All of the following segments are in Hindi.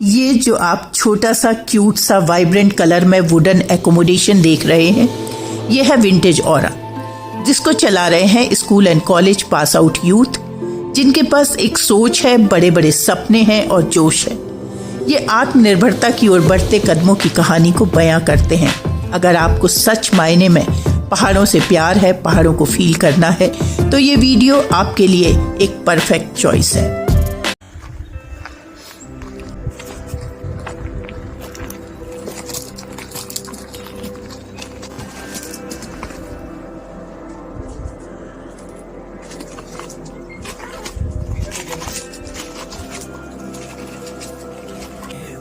ये जो आप छोटा सा क्यूट सा वाइब्रेंट कलर में वुडन एकोमोडेशन देख रहे हैं, ये है विंटेज ऑरा, जिसको चला रहे हैं school and college pass out youth, जिनके पास एक सोच है, बड़े बड़े सपने हैं और जोश है। ये आत्मनिर्भरता की ओर बढ़ते कदमों की कहानी को बयां करते हैं। अगर आपको सच मायने में पहाड़ों से प्यार है, पहाड़ों को फील करना है, तो ये वीडियो आपके लिए एक परफेक्ट चॉइस है।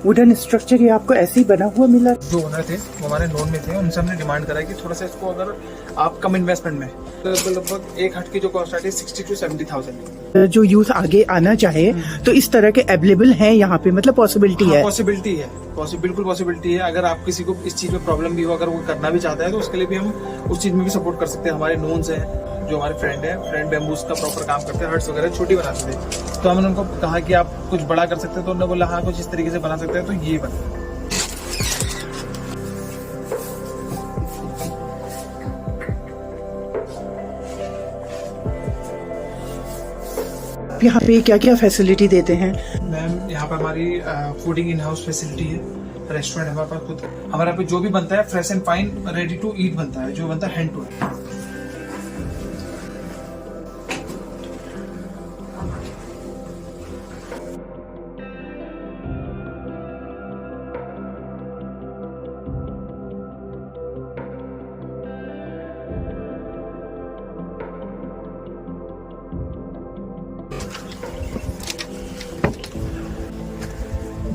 वुडन स्ट्रक्चर ये आपको ऐसे ही बना हुआ मिला? जो ओनर थे वो हमारे नोन में थे, उनसे हमने डिमांड करा कि थोड़ा सा इसको अगर आप कम इन्वेस्टमेंट में तो लगभग एक हट की जो कॉस्ट आती है 60 to 70,000। जो यूथ आगे आना चाहे तो इस तरह के अवेलेबल हैं यहाँ पे, मतलब पॉसिबिलिटी है? पॉसिबिलिटी है, बिल्कुल पॉसिबिलिटी है। अगर आप किसी को इस चीज में प्रॉब्लम भी हो, अगर वो करना भी चाहता है तो उसके लिए भी हम उस चीज में भी सपोर्ट कर सकते हैं। हमारे नोन्स हैं, जो हमारे फ्रेंड बैम्बूज का प्रॉपर काम करते हैं, हट्स वगैरह छोटी बनाते थे, तो हमने उनको कहा कि आप कुछ बड़ा कर सकते हैं, तो उन्होंने बोला हाँ कुछ इस तरीके से बना सकते हैं, तो ये बना। यहाँ पे क्या क्या फैसिलिटी देते हैं? मैम यहाँ पर हमारी फूडिंग इन हाउस फैसिलिटी है, रेस्टोरेंट हमारे पास खुद, हमारे यहाँ पे जो भी बनता है fresh and fine ready to eat बनता है, जो बनता है हैंड टू हैंड।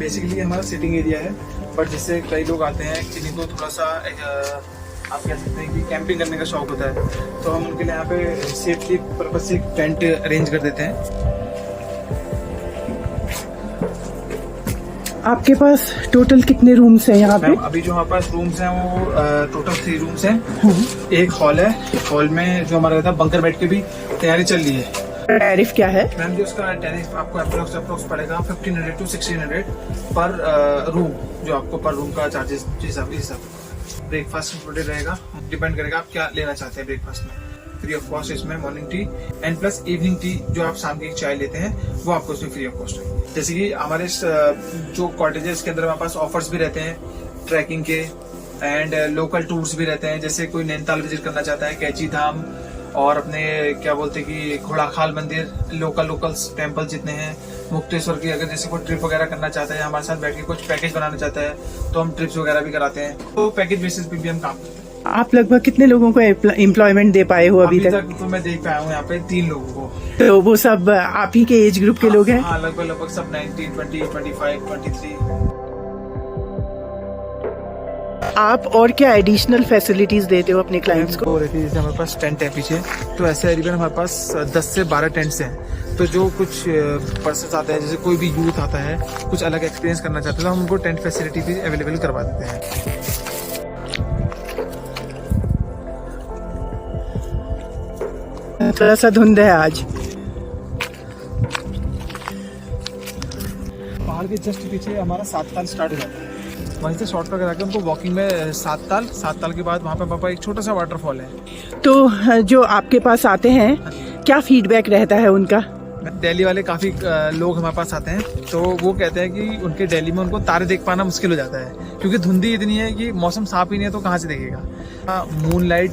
बेसिकली हमारा सिटिंग एरिया है, बट जिससे कई लोग आते हैं जिनको थोड़ा सा आप कह सकते हैं कि कैंपिंग करने का शौक होता है, तो हम उनके लिए यहाँ पे सेफ्टी पर्पज से टेंट अरेंज कर देते हैं। आपके पास टोटल कितने रूम्स हैं यहाँ पे? अभी जो हमारे पास रूम्स हैं वो टोटल 3 रूम्स हैं। एक हॉल है, हॉल में जो हमारा रहता है बंकर बेड की भी तैयारी चल रही है। टैरिफ क्या है? मैम जी उसका टैरिफ आपको अप्रोक्स पड़ेगा 1500 to 1600 पर रूम, जो आपको पर रूम का चार्जेस हिसाब। ब्रेकफास्ट इंक्लूडेड रहेगा, डिपेंड करेगा आप क्या लेना चाहते हैं ब्रेकफास्ट में। फ्री ऑफ कॉस्ट इसमें morning tea and plus evening tea, जो आप शाम की चाय लेते हैं वो आपको इसमें फ्री ऑफ कॉस्ट है। जैसे कि हमारे जो कॉटेजेस के अंदर हमारे पास ऑफर्स भी रहते हैं ट्रैकिंग के, एंड लोकल टूर्स भी रहते हैं। जैसे कोई नैनीताल विजिट करना चाहता है, कैची धाम और अपने क्या बोलते हैं कि घोड़ाखाल मंदिर, लोकल टेम्पल जितने हैं, मुक्तेश्वर की, अगर जैसे कोई ट्रिप वगैरह करना चाहता है, हमारे साथ बैठ के कुछ पैकेज बनाना चाहता है, तो हम ट्रिप्स वगैरह भी कराते हैं, तो पैकेज बेसिस पे भी हम काम करते हैं। आप लगभग कितने लोगों को एम्प्लॉयमेंट दे पाए हो अभी तक? तो मैं देख पाया हूँ यहाँ पे 3 लोगों को। तो वो सब आप ही के एज ग्रुप के लोग हैं? हाँ, लगभग सब 19, 20, 25, 23। आप और क्या एडिशनल फैसिलिटीज देते हो अपने क्लाइंट्स को? जैसे हमारे पास टेंट है पीछे, तो ऐसे करीबन हमारे पास 10 से 12 टेंट्स हैं। तो जो कुछ पर्सन्स आते हैं, जैसे कोई भी यूथ आता है कुछ अलग एक्सपीरियंस करना चाहते हैं, तो हम उनको टेंट फैसिलिटी भी अवेलेबल करवा देते हैं। थोड़ा सा धुंध है आज। पहाड़ के जस्ट पीछे हमारा 7 ताल स्टार्ट हो जाता है, वहीं से शॉर्ट कट आके उनको वॉकिंग में 7 ताल के बाद वहाँ पे पापा एक छोटा सा वाटरफॉल है। तो जो आपके पास आते हैं, क्या फीडबैक रहता है उनका? दिल्ली वाले काफी लोग हमारे पास आते हैं, तो वो कहते हैं कि उनके दिल्ली में उनको तारे देख पाना मुश्किल हो जाता है, क्योंकि धुंधी इतनी है कि मौसम साफ ही नहीं है, तो कहाँ से देखेगा। मूनलाइट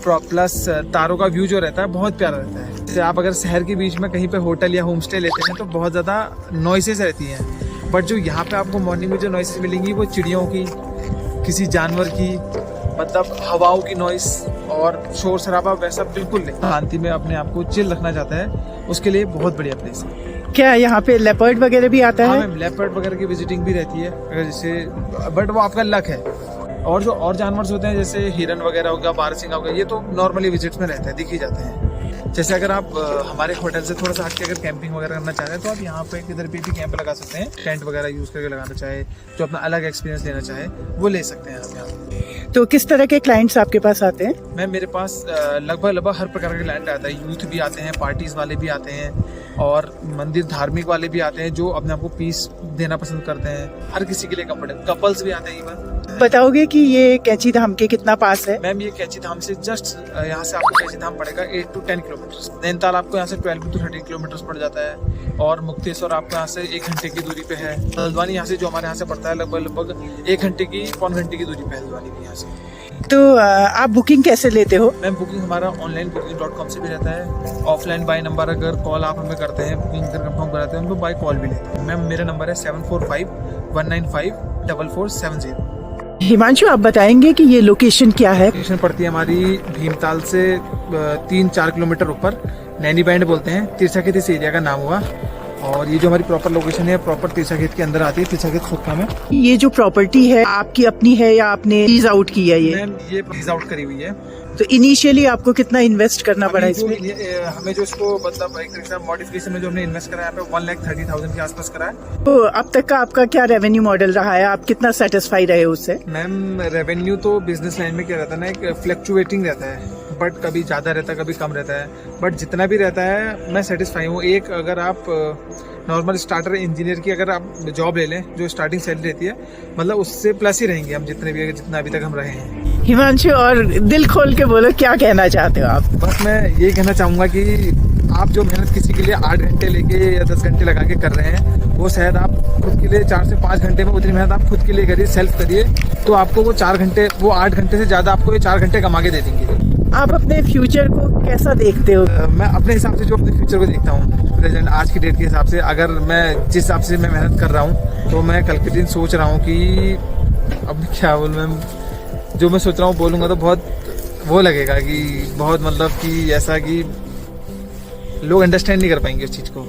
प्लस तारों का व्यू जो रहता है बहुत प्यारा रहता है। जैसे आप अगर शहर के बीच में कहीं पे होटल या होम स्टे लेते हैं तो बहुत ज़्यादा नॉइसेस रहती हैं, बट जो यहाँ पे आपको मॉर्निंग में जो नॉइसेस मिलेंगी वो चिड़ियों की, किसी जानवर की, मतलब हवाओं की नॉइस और शोर शराबा वैसा बिल्कुल नहीं। शांति में अपने आप को चिल रखना चाहता है, उसके लिए बहुत बढ़िया प्लेस है। क्या यहाँ पे लेपर्ड वगैरह भी आता है? हाँ मैम, लेपर्ड वगैरह की विजिटिंग भी रहती है, अगर जैसे, बट वो आपका लक है। और जो और जानवर होते हैं जैसे हिरन वगैरह हो गया, बारहसिंगा हो गया, ये तो नॉर्मली विजिट्स में रहते हैं, दिख ही जाते हैं। जैसे अगर आप हमारे होटल से थोड़ा सा हट के अगर कैंपिंग वगैरह करना चाह रहे हैं, तो आप यहाँ पे किधर भी कैंप लगा सकते हैं, टेंट वगैरह यूज़ करके लगाना चाहे, जो अपना अलग एक्सपीरियंस लेना चाहे वो ले सकते हैं आप यहाँ। तो किस तरह के क्लाइंट्स आपके पास आते हैं? मैम मेरे पास लगभग हर प्रकार का क्लाइंट आता है। यूथ भी आते हैं, पार्टीज वाले भी आते हैं और मंदिर धार्मिक वाले भी आते हैं जो अपने आप को पीस देना पसंद करते हैं। हर किसी के लिए कंफर्टेबल, कपल्स भी आते हैं इवन। बताओगे कि ये कैंची धाम के कितना पास है? मैम ये कैंची धाम से जस्ट यहाँ से आपको कैंची धाम पड़ेगा 8 to 10 किलोमीटर। नैनीताल आपको यहाँ से 12 to 13 किलोमीटर पड़ जाता है और मुक्तेश्वर आपको यहाँ से 1 घंटे की दूरी पे है। हल्द्वानी यहाँ से जो हमारे यहाँ से पड़ता है लगभग 1 घंटे की, पौन घंटे की दूरी पे है हल्द्वानी भी यहाँ से। तो आप बुकिंग कैसे लेते हो? मैम बुकिंग हमारा ऑनलाइन booking.com से भी रहता है। ऑफलाइन बाय नंबर अगर कॉल आप हमें करते हैं, बुकिंग कंफर्म कराते हैं, हम लोग बाय कॉल भी लेते हैं। मैम मेरा नंबर है 7451954470। हिमांशु, आप बताएंगे कि ये लोकेशन क्या है? लोकेशन पड़ती है हमारी भीमताल से 3-4 किलोमीटर ऊपर, नैनी बैंड बोलते हैं। तिरछाखेत इस एरिया का नाम हुआ और ये जो हमारी प्रॉपर लोकेशन है प्रॉपर तिरछाखेत के अंदर आती है, तिरछाखेत खुदका में। ये जो प्रॉपर्टी है आपकी अपनी है या आपने लीज आउट की है? मैम ये लीज आउट करी हुई है। तो इनिशियली आपको कितना इन्वेस्ट करना पड़ा इसमें? हमें जो इसको मतलब एक तरह से मॉडिफिकेशन में जो हमने इन्वेस्ट करा है 1,30,000 के आसपास करा है। तो अब तक का आपका क्या रेवेन्यू मॉडल रहा है? आप कितना सेटिस्फाई रहे उससे? मैम रेवेन्यू तो बिजनेस लाइन में क्या रहता है ना, एक फ्लक्चुएटिंग रहता है, बट कभी ज़्यादा रहता है कभी कम रहता है, बट जितना भी रहता है मैं सेटिस्फाई हूँ। एक अगर आप नॉर्मल स्टार्टर इंजीनियर की अगर आप जॉब ले लें जो स्टार्टिंग सैलरी रहती है, मतलब उससे प्लस ही रहेंगे हम जितना अभी तक हम रहे हैं। हिमांशु, और दिल खोल के बोलो, क्या कहना चाहते हो आप? बस मैं ये कहना चाहूँगा कि आप जो मेहनत किसी के लिए 8 घंटे लेके या 10 घंटे लगा के कर रहे हैं, वो शायद आप खुद के लिए 4 से 5 घंटे में उतनी मेहनत आप खुद के लिए करिए, सेल्फ करिए, तो आपको वो 4 घंटे, वो 8 घंटे से ज़्यादा आपको ये 4 घंटे कमा के दे देंगे। आप अपने फ्यूचर को कैसा देखते हो? मैं अपने हिसाब से जो अपने फ्यूचर को देखता हूँ प्रेजेंट आज की डेट के हिसाब से, अगर मैं जिस हिसाब से मैं मेहनत कर रहा हूँ तो मैं कल के दिन सोच रहा हूँ कि अब क्या बोल, मैं जो मैं सोच रहा हूँ बोलूँगा तो बहुत वो लगेगा कि बहुत मतलब कि ऐसा कि लोग अंडरस्टैंड नहीं कर पाएंगे उस चीज़ को।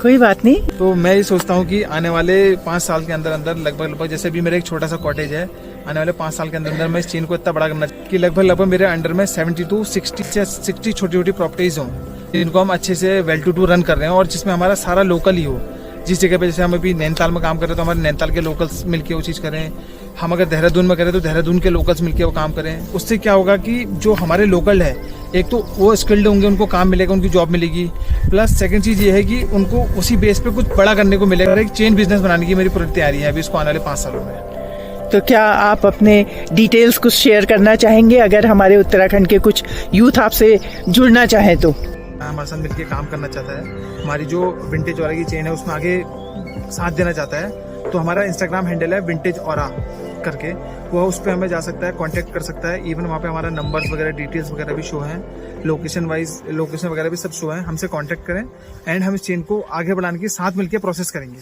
कोई बात नहीं। तो मैं ये सोचता हूँ कि आने वाले 5 साल के अंदर अंदर लगभग जैसे भी मेरा एक छोटा सा कॉटेज है, आने वाले 5 साल के अंदर अंदर मैं इस चेन को इतना बड़ा करना कि लगभग मेरे अंडर में 70 to 60 छोटी छोटी प्रॉपर्टीज हों जिनको हम अच्छे से वेल टू रन कर रहे हैं और जिसमें हमारा सारा लोकल ही हो। जिस जगह पे जैसे हम अभी नैनीताल में काम कर रहे हैं तो हमारे नैनीताल के लोकल्स मिलके वो चीज़ करें। हम अगर देहरादून में करें तो देहरादून के लोकल्स मिलके वो काम करें। उससे क्या होगा कि जो हमारे लोकल है, एक तो वो स्किल्ड होंगे, उनको काम मिलेगा, उनकी जॉब मिलेगी, प्लस सेकंड चीज़ ये है कि उनको उसी बेस पे कुछ बड़ा करने को मिलेगा। एक चेन बिजनेस बनाने की मेरी पूरी तैयारी है अभी इसको आने वाले 5 सालों में। तो क्या आप अपने डिटेल्स कुछ शेयर करना चाहेंगे अगर हमारे उत्तराखंड के कुछ यूथ आपसे जुड़ना चाहें तो? हमारे साथ मिलकर काम करना चाहता है, हमारी जो विंटेज ऑरा की चेन है उसमें आगे साथ देना चाहता है, तो हमारा इंस्टाग्राम हैंडल है विंटेज ऑरा करके, वो उस पर हमें जा सकता है, कांटेक्ट कर सकता है। इवन वहाँ पे हमारा नंबर्स वगैरह डिटेल्स वगैरह भी शो हैं, लोकेशन वगैरह भी सब शो है। हमसे कांटेक्ट करें एंड हम इस चेन को आगे बढ़ाने के साथ मिलकर प्रोसेस करेंगे।